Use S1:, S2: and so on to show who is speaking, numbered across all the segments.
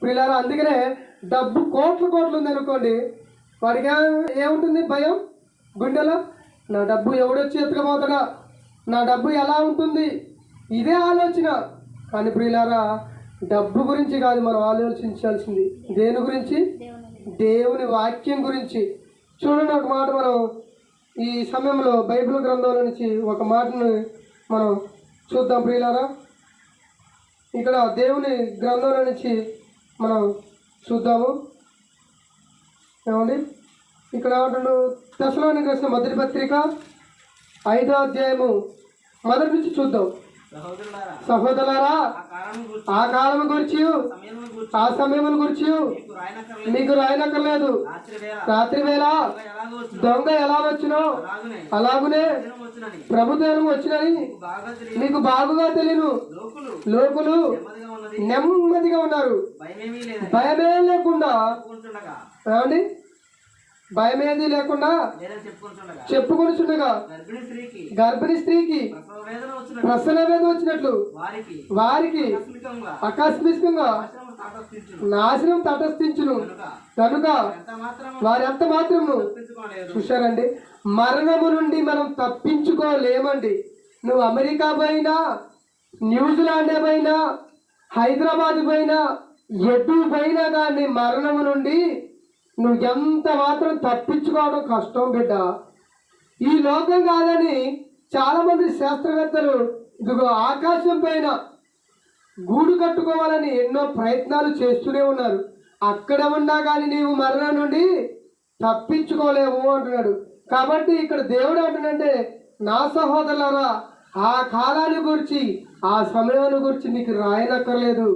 S1: పిల్లలు. అందుకనే డబ్బు కోట్లు ఉంది అనుకోండి, వాడికి ఏముంటుంది? భయం గుండెలో. నా డబ్బు ఎవడొచ్చి ఎత్తుకపోతాడా, నా డబ్బు ఎలా ఉంటుంది, ఇదే ఆలోచన. కానీ ప్రియులారా, డబ్బు గురించి కాదు మనం ఆలోచించాల్సింది. దేని గురించి? దేవుని వాక్యం గురించి. చూడండి, ఒక మాట మనం ఈ సమయంలో బైబిల్ గ్రంథంలో నుంచి ఒక మాటను మనం చూద్దాం ప్రియులారా. ఇక్కడ దేవుని గ్రంథంలో నుంచి మనం చూద్దాము. ఏమండి, ఇక్కడ ఏమంటాడు? తెస్సలోనికీయులకు రాసిన మొదటి పత్రిక 5వ అధ్యాయము మొదటి నుంచి చూద్దాం. సహోదరులారా, ఆ కాలము గురించి, ఆ సమయమును గురించి మీకు రాయనక్కర్లేదు. రాత్రి వేళ దొంగ ఎలా వచ్చునో అలాగునే ప్రభుత్వం వచ్చినని మీకు బాగుగా తెలియను. లోకులు నెమ్మదిగా ఉన్నారు, భయమే లేకుండా. ఏమండి, భయమేది లేకుండా చెప్పుకొనిచుండగా గర్భిణీ స్త్రీకి ప్రసవ వేదన వచ్చినట్లు వారికి ఆకస్మికంగా నాశనం తటస్థించును. కనుక వారి ఎంత మాత్రము. చూశారండి, మరణము నుండి మనం తప్పించుకోలేమండి. నువ్వు అమెరికా పోయినా, న్యూజిలాండ్ పోయినా, హైదరాబాద్ పోయినా, ఎటు పోయినా కానీ మరణము నుండి నువ్వు ఎంత మాత్రం తప్పించుకోవడం కష్టం బిడ్డ. ఈ లోకం కాదని చాలామంది శాస్త్రవేత్తలు ఇదిగో ఆకాశం పైన గూడు కట్టుకోవాలని ఎన్నో ప్రయత్నాలు చేస్తూనే ఉన్నారు. అక్కడ ఉన్నా కానీ నీవు మరణం నుండి తప్పించుకోలేము అంటున్నాడు. కాబట్టి ఇక్కడ దేవుడు అంటున్నాడంటే, నా సహోదరులారా, ఆ కాలాన్ని గురించి, ఆ సమయాన్ని గురించి మీకు రాయనక్కర్లేదు.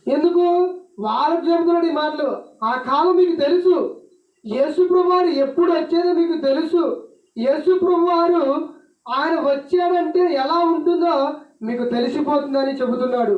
S1: ఎందుకు? వాళ్ళకు చెబుతున్నాడు ఈ మాటలు. ఆ కాలం మీకు తెలుసు. యేసు ప్రభువారు ఎప్పుడు వచ్చేదో మీకు తెలుసు. యేసు ప్రభువారు ఆయన వచ్చాడంటే ఎలా ఉంటుందో మీకు తెలిసిపోతుందని చెబుతున్నాడు.